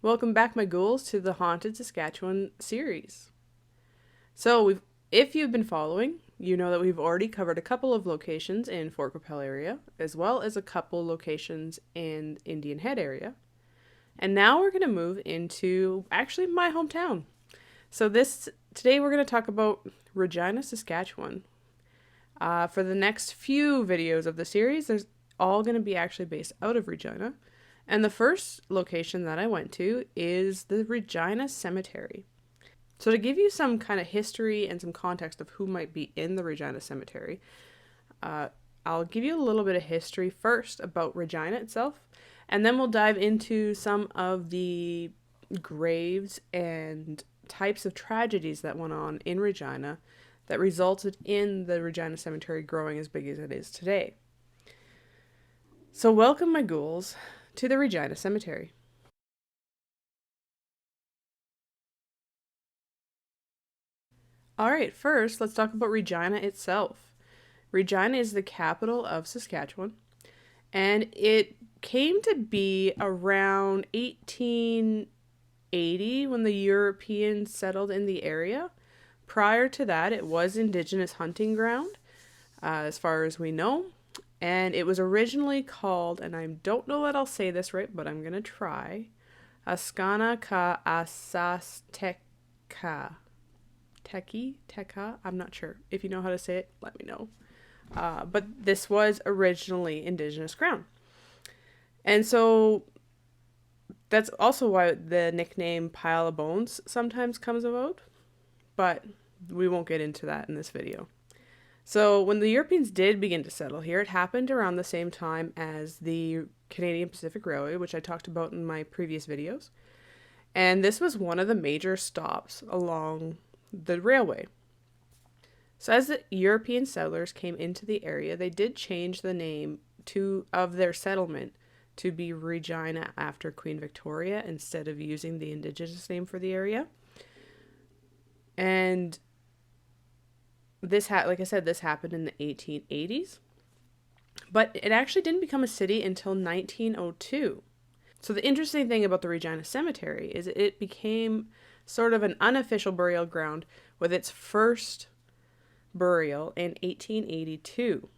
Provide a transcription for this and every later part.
Welcome back, my ghouls, to the Haunted Saskatchewan series. If you've been following, you know that we've already covered a couple of locations in Fort Qu'Appelle area, as well as a couple locations in Indian Head area. And now we're going to move into actually my hometown. Today we're going to talk about Regina, Saskatchewan. For the next few videos of the series, there's all going to be actually based out of Regina. And the first location that I went to is the Regina Cemetery. So to give you some kind of history and some context of who might be in the Regina Cemetery, I'll give you a little bit of history first about Regina itself, and then we'll dive into some of the graves and types of tragedies that went on in Regina that resulted in the Regina Cemetery growing as big as it is today. So welcome, my ghouls, to the Regina Cemetery. Alright, first let's talk about Regina itself. Regina is the capital of Saskatchewan, and it came to be around 1880 when the Europeans settled in the area. Prior to that, it was Indigenous hunting ground, as far as we know. And it was originally called, and I don't know that I'll say this right, but I'm going to try, Askana ka Asasteka. Teka? I'm not sure. If you know how to say it, let me know. But this was originally Indigenous ground. And so that's also why the nickname Pile of Bones sometimes comes about. But we won't get into that in this video. So when the Europeans did begin to settle here, it happened around the same time as the Canadian Pacific Railway, which I talked about in my previous videos. And this was one of the major stops along the railway. So as the European settlers came into the area, they did change the name of their settlement to be Regina after Queen Victoria instead of using the Indigenous name for the area. And this like I said, this happened in the 1880s, but it actually didn't become a city until 1902. So the interesting thing about the Regina Cemetery is it became sort of an unofficial burial ground with its first burial in 1882,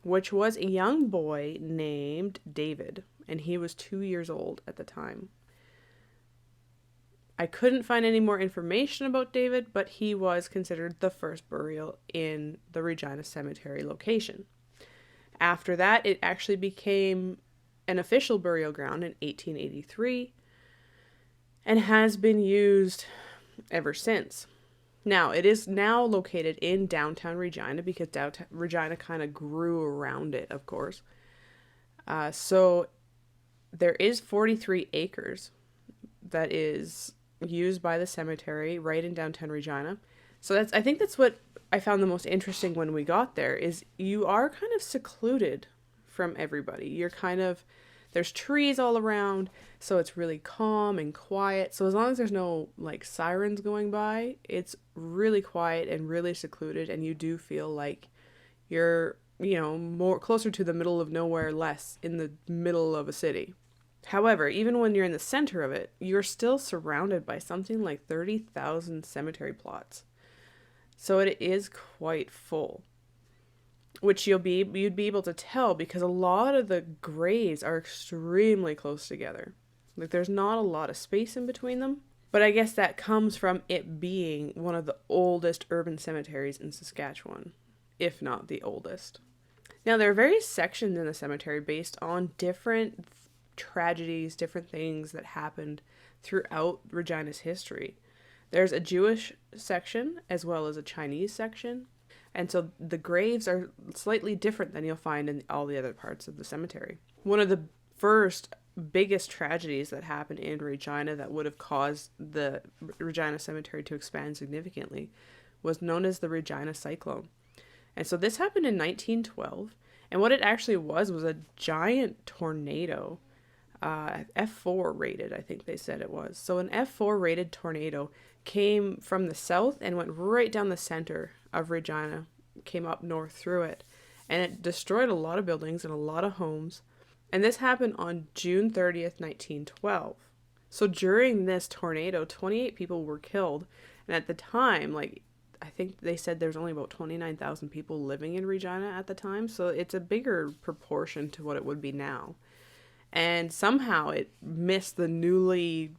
which was a young boy named David, and he was 2 years old at the time. I couldn't find any more information about David, but he was considered the first burial in the Regina Cemetery location. After that, it actually became an official burial ground in 1883 and has been used ever since. Now, it is now located in downtown Regina because downtown Regina kind of grew around it, of course. So there is 43 acres that is used by the cemetery right in downtown Regina. So I think that's what I found the most interesting when we got there, is you are kind of secluded from everybody. There's trees all around, so it's really calm and quiet. So as long as there's no like sirens going by, it's really quiet and really secluded, and you do feel like you're, more closer to the middle of nowhere, less in the middle of a city. However, even when you're in the center of it, you're still surrounded by something like 30,000 cemetery plots. So it is quite full, which you'd be able to tell because a lot of the graves are extremely close together. Like there's not a lot of space in between them, but I guess that comes from it being one of the oldest urban cemeteries in Saskatchewan, if not the oldest. Now there are various sections in the cemetery based on different tragedies, different things that happened throughout Regina's history. There's a Jewish section as well as a Chinese section, and so the graves are slightly different than you'll find in all the other parts of the cemetery. One of the first biggest tragedies that happened in Regina that would have caused the Regina Cemetery to expand significantly was known as the Regina Cyclone. And so this happened in 1912, and what it actually was a giant tornado. F4 rated, I think they said it was. So an F4 rated tornado came from the south and went right down the center of Regina, came up north through it, and it destroyed a lot of buildings and a lot of homes. And this happened on June 30th, 1912. So during this tornado, 28 people were killed. And at the time, like, I think they said there's only about 29,000 people living in Regina at the time. So it's a bigger proportion to what it would be now. And somehow it missed the newly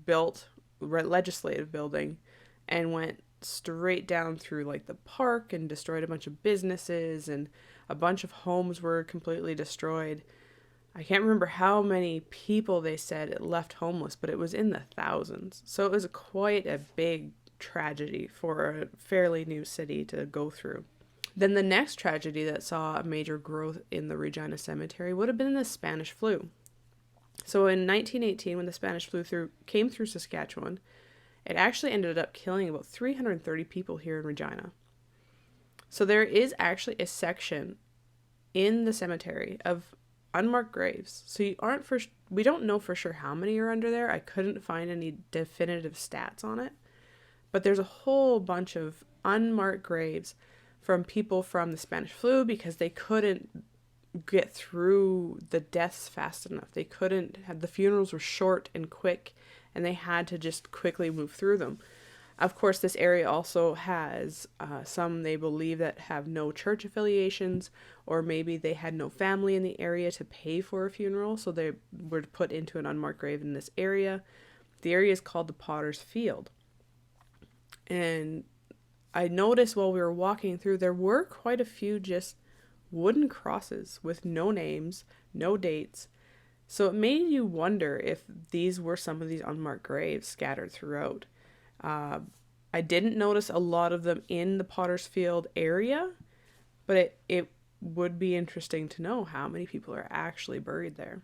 built legislative building and went straight down through like the park and destroyed a bunch of businesses, and a bunch of homes were completely destroyed. I can't remember how many people they said it left homeless, but it was in the thousands. So it was quite a big tragedy for a fairly new city to go through. Then the next tragedy that saw a major growth in the Regina Cemetery would have been the Spanish flu. So in 1918, when the Spanish flu came through Saskatchewan, it actually ended up killing about 330 people here in Regina. So there is actually a section in the cemetery of unmarked graves. So we don't know for sure how many are under there. I couldn't find any definitive stats on it. But there's a whole bunch of unmarked graves from people from the Spanish flu because they couldn't get through the deaths fast enough. The funerals were short and quick, and they had to just quickly move through them. Of course, this area also has some they believe that have no church affiliations, or maybe they had no family in the area to pay for a funeral, so they were put into an unmarked grave in this area. The area is called the Potter's Field. And I noticed while we were walking through, there were quite a few just wooden crosses with no names, no dates. So it made you wonder if these were some of these unmarked graves scattered throughout. I didn't notice a lot of them in the Potter's Field area, but it would be interesting to know how many people are actually buried there.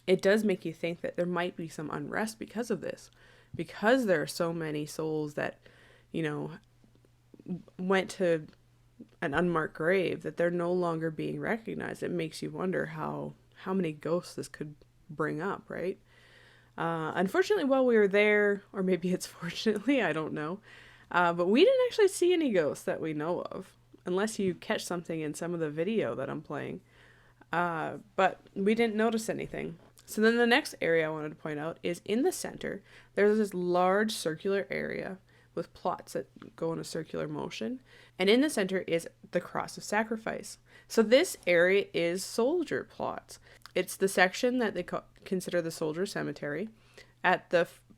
It does make you think that there might be some unrest because of this, because there are so many souls that, went to an unmarked grave that they're no longer being recognized. It makes you wonder how many ghosts this could bring up, right? Unfortunately, while we were there, or maybe it's fortunately, I don't know, but we didn't actually see any ghosts that we know of, unless you catch something in some of the video that I'm playing. But we didn't notice anything. So then the next area I wanted to point out is in the center, there's this large circular area with plots that go in a circular motion. And in the center is the Cross of Sacrifice. So this area is soldier plots. It's the section that they consider the Soldier Cemetery.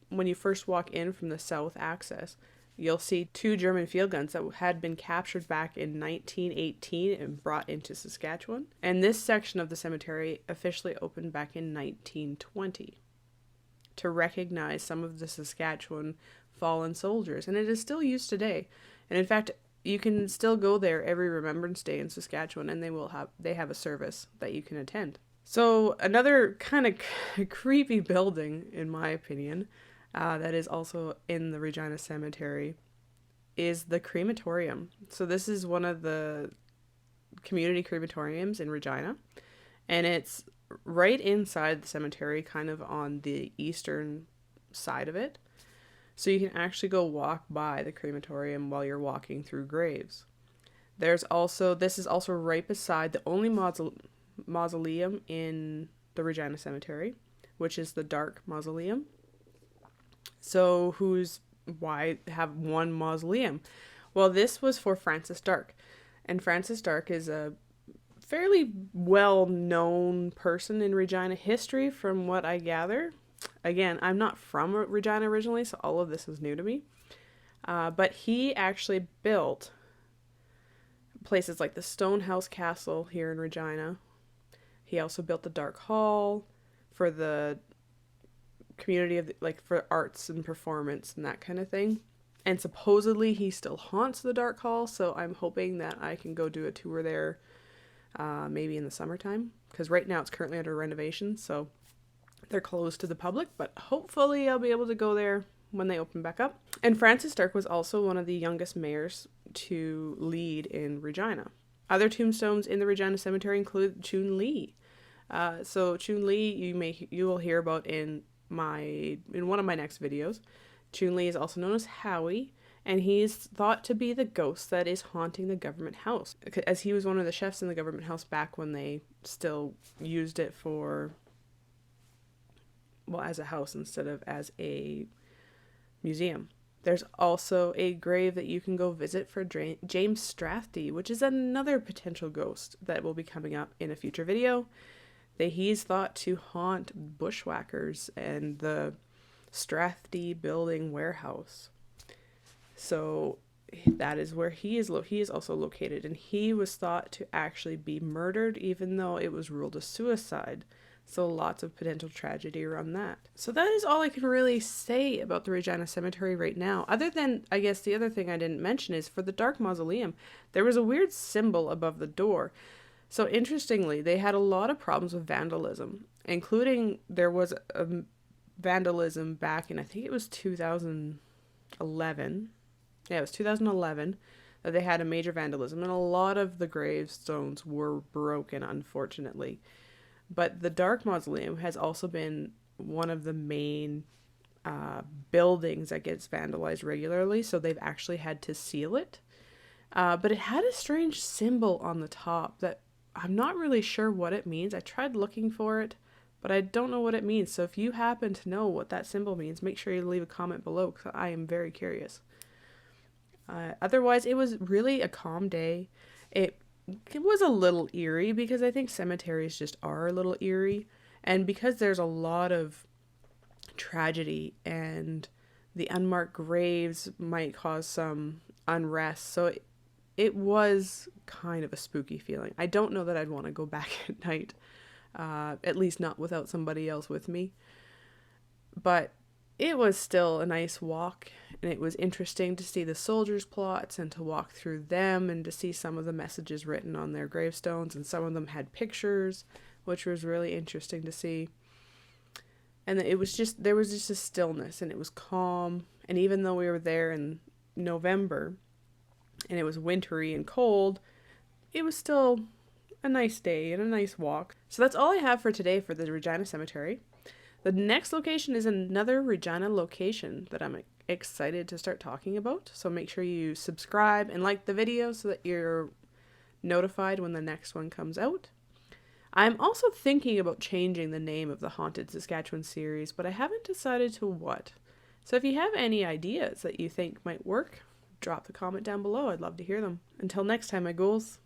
When you first walk in from the south access, you'll see 2 German field guns that had been captured back in 1918 and brought into Saskatchewan. And this section of the cemetery officially opened back in 1920 to recognize some of the Saskatchewan fallen soldiers. And it is still used today. And in fact, you can still go there every Remembrance Day in Saskatchewan, and they have a service that you can attend. So another kind of creepy building, in my opinion, that is also in the Regina Cemetery is the crematorium. So this is one of the community crematoriums in Regina, and it's right inside the cemetery, kind of on the eastern side of it. So you can actually go walk by the crematorium while you're walking through graves. This is also right beside the only mausoleum in the Regina Cemetery, which is the Dark Mausoleum. So why have one mausoleum? Well, this was for Francis Dark. And Francis Dark is a fairly well-known person in Regina history from what I gather. Again, I'm not from Regina originally, so all of this is new to me. But he actually built places like the Stonehouse Castle here in Regina. He also built the Dark Hall for the community for arts and performance and that kind of thing. And supposedly he still haunts the Dark Hall, so I'm hoping that I can go do a tour there maybe in the summertime, because right now it's currently under renovation, so they're closed to the public, but hopefully I'll be able to go there when they open back up. And Francis Dark was also one of the youngest mayors to lead in Regina. Other tombstones in the Regina Cemetery include Chun Li. So Chun Li you will hear about in one of my next videos. Chun Li is also known as Howie, and he's thought to be the ghost that is haunting the government house, as he was one of the chefs in the government house back when they still used it for well, as a house instead of as a museum. There's also a grave that you can go visit for James Strathdee, which is another potential ghost that will be coming up in a future video. He's thought to haunt bushwhackers and the Strathdee building warehouse. So that is where he is also located, and he was thought to actually be murdered, even though it was ruled a suicide. So lots of potential tragedy around that. So that is all I can really say about the Regina Cemetery right now. Other than, I guess the other thing I didn't mention is for the dark mausoleum, there was a weird symbol above the door. So interestingly, they had a lot of problems with vandalism, including there was a vandalism back in, I think it was 2011. Yeah, it was 2011 that they had a major vandalism, and a lot of the gravestones were broken, unfortunately. But the Dark Mausoleum has also been one of the main buildings that gets vandalized regularly, so they've actually had to seal it. But it had a strange symbol on the top that I'm not really sure what it means. I tried looking for it, but I don't know what it means. So if you happen to know what that symbol means, make sure you leave a comment below, because I am very curious. Otherwise, it was really a calm day. It was a little eerie because I think cemeteries just are a little eerie. And because there's a lot of tragedy and the unmarked graves might cause some unrest. So it was kind of a spooky feeling. I don't know that I'd want to go back at night, at least not without somebody else with me. But it was still a nice walk, and it was interesting to see the soldiers' plots and to walk through them and to see some of the messages written on their gravestones, and some of them had pictures, which was really interesting to see. And there was just a stillness, and it was calm. And even though we were there in November and it was wintry and cold, it was still a nice day and a nice walk. So that's all I have for today for the Regina Cemetery. The next location is another Regina location that I'm excited to start talking about. So make sure you subscribe and like the video so that you're notified when the next one comes out. I'm also thinking about changing the name of the Haunted Saskatchewan series, but I haven't decided to what. So if you have any ideas that you think might work, drop the comment down below. I'd love to hear them. Until next time, my ghouls.